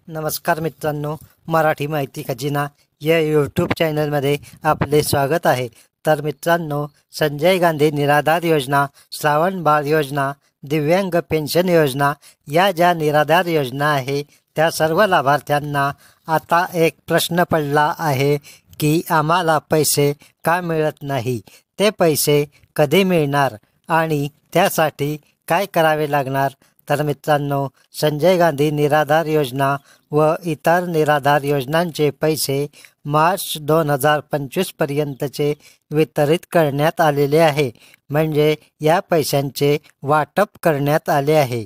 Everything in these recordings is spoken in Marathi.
नमस्कार मित्रांनो, मराठी माहिती खजिना या यूट्यूब चॅनलमध्ये आपले स्वागत आहे. तर मित्रांनो, संजय गांधी निराधार योजना, श्रावण बाळ योजना, दिव्यांग पेन्शन योजना या ज्या निराधार योजना आहे त्या सर्व लाभार्थ्यांना आता एक प्रश्न पडला आहे की आम्हाला पैसे का मिळत नाही, ते पैसे कधी मिळणार आणि त्यासाठी काय करावे लागणार. तर मित्रांनो, संजय गांधी निराधार योजना व इतर निराधार योजनांचे पैसे मार्च 2025पर्यंतचे वितरित करण्यात आलेले आहे. म्हणजे या पैशांचे वाटप करण्यात आले आहे.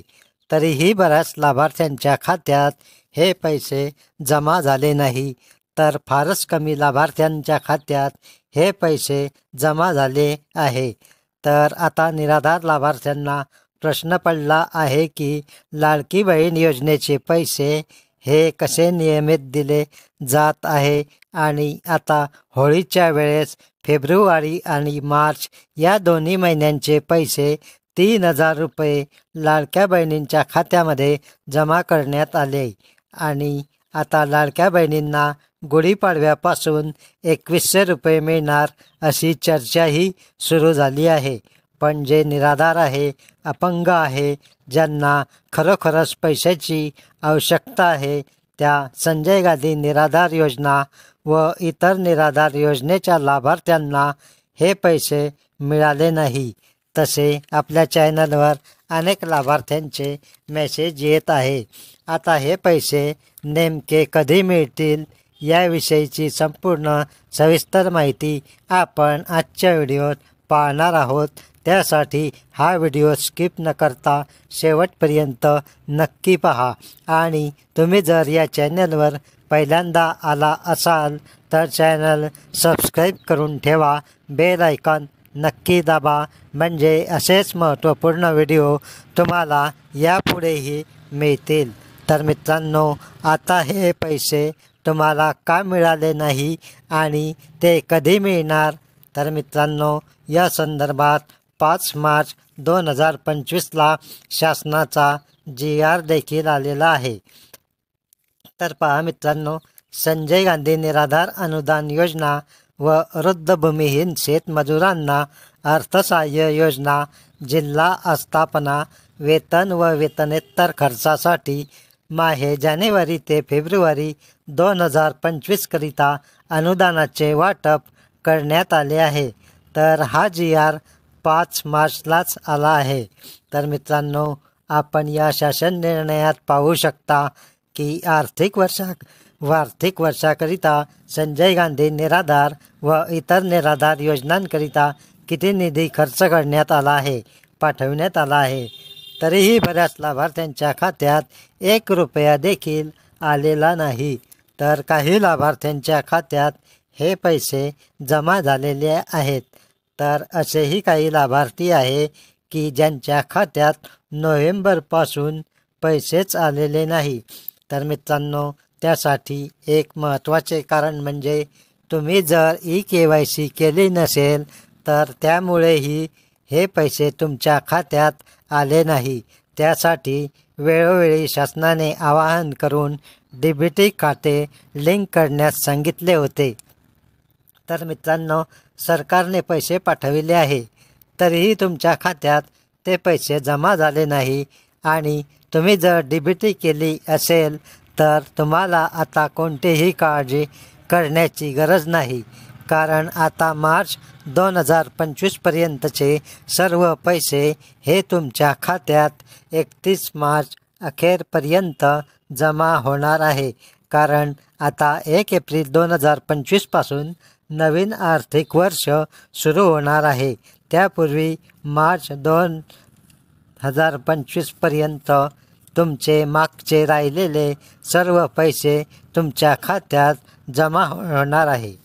तरीही बऱ्याच लाभार्थ्यांच्या खात्यात हे पैसे जमा झाले नाही. तर फारच कमी लाभार्थ्यांच्या खात्यात हे पैसे जमा झाले आहे. तर आता निराधार लाभार्थ्यांना प्रश्न पडला आहे की लाडकी बहीण योजनेचे पैसे हे कसे नियमित दिले जात आहे आणि आता होळीच्या वेळेस फेब्रुवारी आणि मार्च या दोन्ही महिन्यांचे पैसे 3,000 रुपये लाडक्या बहिणींच्या खात्यामध्ये जमा करण्यात आले आणि आता लाडक्या बहिणींना गुढीपाडव्यापासून 2,100 रुपये मिळणार अशी चर्चाही सुरू झाली आहे. पण जे निराधार आहे, अपंग आहे, ज्यांना खरोखरच पैशाची आवश्यकता आहे, त्या संजय गांधी निराधार योजना व इतर निराधार योजनेच्या लाभार्थ्यांना हे पैसे मिळाले नाही. तसे आपल्या चॅनलवर अनेक लाभार्थ्यांचे मेसेज येत आहे. आता हे पैसे नेमके कधी मिळतील याविषयीची संपूर्ण सविस्तर माहिती आपण आजच्या व्हिडिओत पाहणार आहोत. त्यासाठी हा व्हिडिओ स्किप न करता शेवटपर्यंत नक्की पहा आणि तुम्ही जर या चॅनलवर पहिल्यांदा आला असाल तर चॅनल सबस्क्राईब करून ठेवा. बेल आयकॉन नक्की दाबा, म्हणजे असेच महत्त्वपूर्ण व्हिडिओ तुम्हाला यापुढेही मिळतील. तर मित्रांनो, आता हे पैसे तुम्हाला का मिळाले नाही आणि ते कधी मिळणार. तर मित्रांनो, या संदर्भात 5 मार्च 2025ला शासनाचा GR देखील आलेला आहे. तर पहा मित्रांनो, संजय गांधी निराधार अनुदान योजना व वृद्धभूमिहीन शेतमजुरांना अर्थसहाय्य योजना जिल्हा आस्थापना वेतन व वेतनेतर खर्चासाठी माहे जानेवारी ते फेब्रुवारी 2025 करिता अनुदानाचे वाटप करण्यात आले आहे. तर हा GR 5 मार्चलाच आला आहे. तर मित्रांनो, आपण या शासन निर्णयात पाहू शकता की आर्थिक वर्षाकरिता संजय गांधी निराधार व इतर निराधार योजनांकरिता किती निधी खर्च करण्यात आला आहे, पाठवण्यात आला आहे. तरीही बऱ्याच लाभार्थ्यांच्या खात्यात 1 रुपया देखील आलेला नाही. तर काही लाभार्थ्यांच्या खात्यात हे पैसे जमा झालेले आहेत. तर असेही काही लाभार्थी आहे की ज्यांच्या खात्यात नोव्हेंबरपासून पैसेच आलेले नाही. तर मित्रांनो, त्यासाठी एक महत्त्वाचे कारण म्हणजे तुम्ही जर eKYC केली नसेल तर त्यामुळेही हे पैसे तुमच्या खात्यात आले नाही. त्यासाठी वेळोवेळी शासनाने आवाहन करून DBT खाते लिंक करण्यास सांगितले होते. तर मित्रांनो, सरकारने पैसे पाठविले आहे, तरीही तुमच्या खात्यात ते पैसे जमा झाले नाही आणि तुम्ही जर DBT केली असेल तर तुम्हाला आता कोणतीही काळजी करण्याची गरज नाही. कारण आता मार्च 2025पर्यंतचे सर्व पैसे हे तुमच्या खात्यात 31 मार्च अखेरपर्यंत जमा होणार आहे. कारण आता 1 एप्रिल 2025पासून नवीन आर्थिक वर्ष सुरू होणार आहे. त्यापूर्वी मार्च 2025पर्यंत तुमचे मागचे राहिलेले सर्व पैसे तुमच्या खात्यात जमा होणार आहे.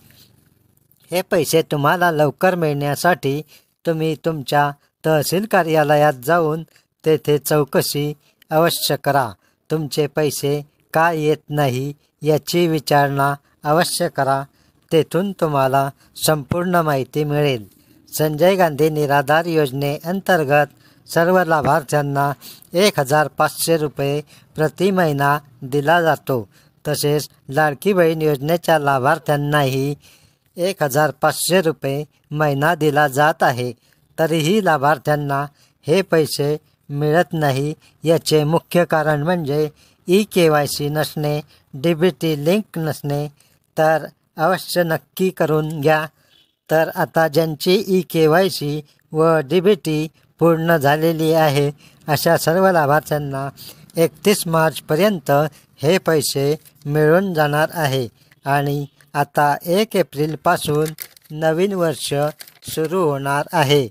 हे पैसे तुम्हाला लवकर मिळण्यासाठी तुम्ही तुमच्या तहसील कार्यालयात जाऊन तेथे चौकशी अवश्य करा. तुमचे पैसे का येत नाही याची विचारणा अवश्य करा. तेथून तुम्हाला संपूर्ण माहिती मिळेल. संजय गांधी निराधार योजनेअंतर्गत सर्व लाभार्थ्यांना 1,500 रुपये प्रति महिना दिला जातो। तसेच लाडकी बहीण योजनेच्या लाभार्थ्यांनाही 1,500 रुपये महिना दिला जात आहे। तरीही लाभार्थ्यांना हे पैसे मिळत नाही। याचे मुख्य कारण म्हणजे EKYC नसणे, DBT लिंक नसणे। तर अवश्य नक्की करून घ्या। तर आता ज्यांची EKYC व DBT पूर्ण झालेली आहे अशा सर्व लाभार्थ्यांना 31 मार्चपर्यंत हे पैसे मिळून जाणार आहे। आणि आता 1 एप्रिलपासून नवीन वर्ष सुरू होणार आहे।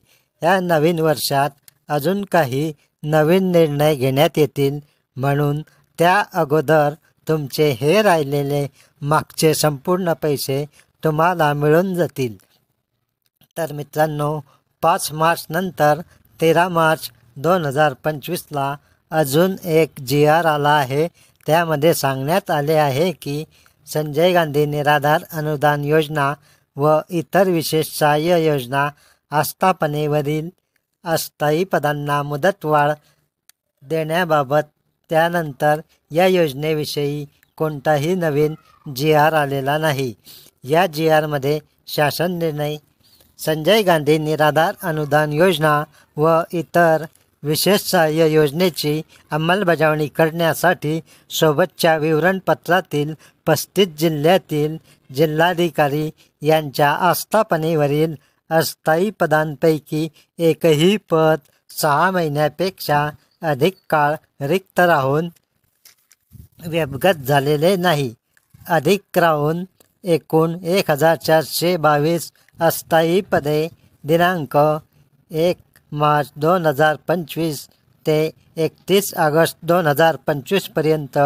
या नवीन वर्षात अजून काही नवीन निर्णय घेण्यात येतील, म्हणून त्या अगोदर तुमचे हे राहिलेले मागचे संपूर्ण पैसे तुम्हाला मिळून जातील। तर मित्रांनो, 5 मार्च नंतर 13 मार्च 2025ला अजून एक GR आला आहे। त्यामध्ये सांगण्यात आले आहे की संजय गांधी निराधार अनुदान योजना व इतर विशेष सहाय्य योजना आस्थापनेवरील अस्थायी पदांना मुदतवाढ देण्याबाबत त्यानंतर या योजनेविषयी कोणताही नवीन GR आलेला नाही। या GRमध्ये शासन निर्णय संजय गांधी निराधार अनुदान योजना व इतर विशेष सहाय्य योजनेची अंमलबजावणी करण्यासाठी सोबतच्या विवरणपत्रातील 35 जिल्ह्यातील जिल्हाधिकारी यांच्या आस्थापनेवरील अस्थायी पदांपैकी एकही पद 6 महिन्यापेक्षा अधिक काळ रिक्त राहून व्यपगत झालेले नाही। अधिक राहून एकूण 1,422 अस्थायी पदे दिनांक 1 मार्च 2025 ते 31 ऑगस्ट 2025 पर्यंत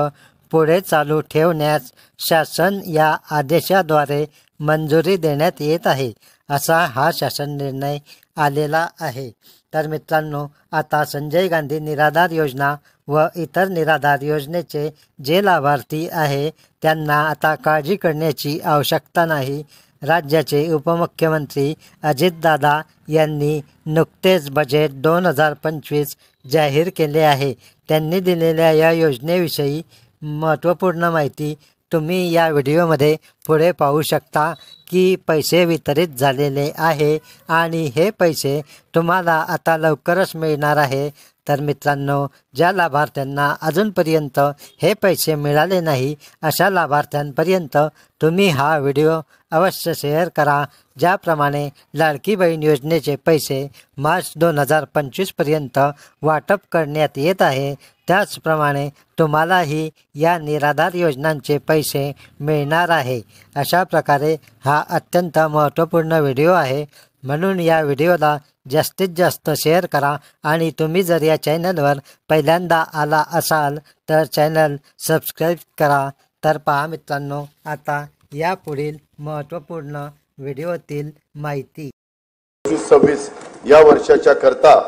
पुढे चालू ठेवण्यास शासन या आदेशाद्वारे मंजुरी देण्यात येत आहे, असा हा शासन निर्णय आलेला आहे। तर मित्रांनो, आता संजय गांधी निराधार योजना व इतर निराधार योजनेचे जे लाभार्थी आहे त्यांना आता काळजी करण्याची आवश्यकता नाही। राज्याचे उपमुख्यमंत्री अजितदादा यांनी नुकतेच बजेट 2025 जाहीर केले आहे। त्यांनी दिलेल्या या योजनेविषयी महत्त्वपूर्ण माहिती तुम्ही या व्हिडिओमध्ये पुढे पाहू शकता की पैसे वितरित झालेले आहे आणि हे पैसे तुम्हाला आता लवकरच मिळणार आहे। तर मित्रांनो, ज्या लाभार्थ्यांना अजूनपर्यंत हे पैसे मिळाले नाही अशा लाभार्थ्यांपर्यंत तुम्ही हा व्हिडिओ अवश्य शेअर करा। ज्याप्रमाणे लाडकी बहीण योजनेचे पैसे मार्च 2025 पर्यंत वाटप करण्यात येत आहे, त्याचप्रमाणे तुम्हालाही या निराधार योजनांचे पैसे मिळणार आहे। अशा प्रकारे हा अत्यंत महत्त्वपूर्ण व्हिडिओ आहे, म्हणून या व्हिडिओला जास्तीत जास्त शेअर करा। आणि तुम्ही जर या चॅनलवर पहिल्यांदा आला असाल तर चॅनल सबस्क्राईब करा। तर पहा मित्रांनो, आता या पुढील महत्त्वपूर्ण व्हिडिओतील माहिती। 26 या वर्षाच्या करता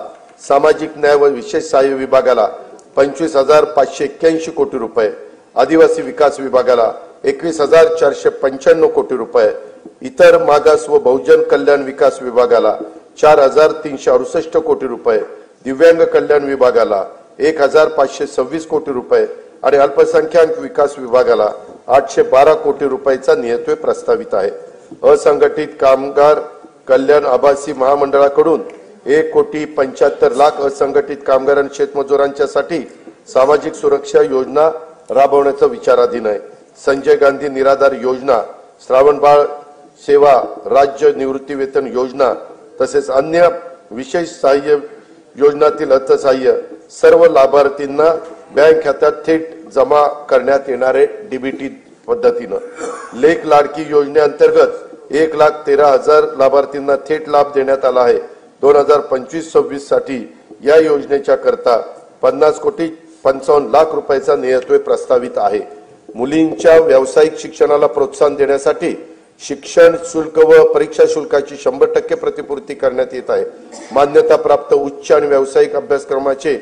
सामाजिक न्याय व विशेष सहाय्य विभागाला 25,581 कोटी रुपये, आदिवासी विकास विभागाला 21,495 कोटी रुपये, इतर मागास व बहुजन कल्याण विकास विभागाला 4,368 कोटी रुपये, दिव्यांग कल्याण विभागाला 1,526 कोटी रुपये आणि अल्पसंख्याक विकास विभागाला 812 कोटी रुपयाचा नियतव्यय प्रस्तावित आहे। असंघटित कामगार कल्याण आभासी महामंडळाकडून 1,75,00,000 असंघटित कामगार आणि शेतमजुरांच्यासाठी सामाजिक सुरक्षा योजना राबवण्याचा विचाराधीन आहे। संजय गांधी निराधार योजना, श्रावणबाळ सेवा राज्य निवृत्ती वेतन योजना तसेच अन्य विशेष सहाय्य योजनातील अर्थसहाय्य सर्व लाभार्थींना बँक खात्यात थेट जमा करण्यात येणारे DBT पद्धतीनं लेख लाडकी योजनेअंतर्गत 1,13,000 लाभार्थींना थेट लाभ देण्यात आला आहे। 2025-26 साठी या योजनेच्या करता 50,55,00,000 रुपयाचा नियतव्यय प्रस्तावित आहे। मुलींच्या व्यावसायिक शिक्षणाला प्रोत्साहन देण्यासाठी शिक्षण शुल्क व परीक्षा शुल्काची 100% प्रतिपूर्ती करण्यात येत आहे। मान्यता प्राप्त उच्च आणि व्यावसायिक अभ्यासक्रमाचे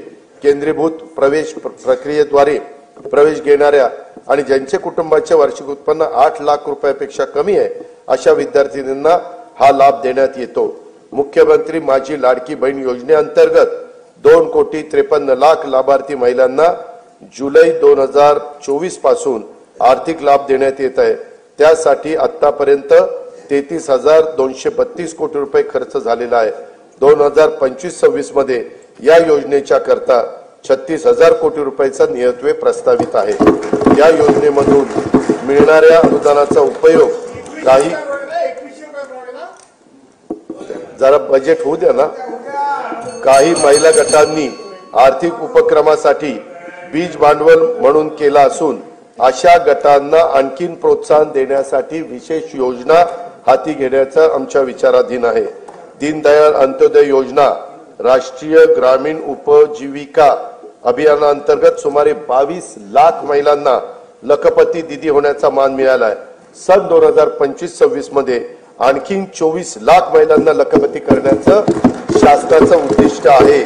केंद्रीभूत प्रवेश प्रक्रियेद्वारे प्रवेश घेणाऱ्या आणि ज्यांचे कुटुंबाचे वार्षिक उत्पन्न 8 लाख रुपयापेक्षा कमी आहे अशा विद्यार्थ्यांना हा लाभ देण्यात येतो। मुख्यमंत्री माझी लाडकी बहीण योजनेअंतर्गत 2,53,00,000 लाभार्थी महिलांना जुलै 2024 पासून आर्थिक लाभ देण्यात येत आहे। त्यासाठी आतापर्यंत 33,232 कोटी रुपये खर्च झालेला आहे। 2025-26 मध्ये या योजनेच्या करता 36,000 कोटी रुपयाचा नियतव्यय प्रस्तावित आहे। या योजनेमधून मिळणाऱ्या अनुदानाचा उपयोग काही जरा बजेट होऊ द्या ना। काही महिला गटांनी आर्थिक उपक्रमासाठी बीज भांडवल म्हणून केला असून अशा गटांना आणखीन प्रोत्साहन देण्यासाठी विशेष योजना हाती घेण्याचा आमच्या विचाराधीन आहे। दीनदयाळ अंत्योदय योजना राष्ट्रीय ग्रामीण उपजीविका अभियानांतर्गत सुमारे 22 लाख महिलांना लखपती दीदी होण्याचा मान मिळाला आहे। सन 2025-26 मध्ये आणखी 24 लाख महिलांना लखपती करण्याचं शासनाचं उद्दिष्ट आहे।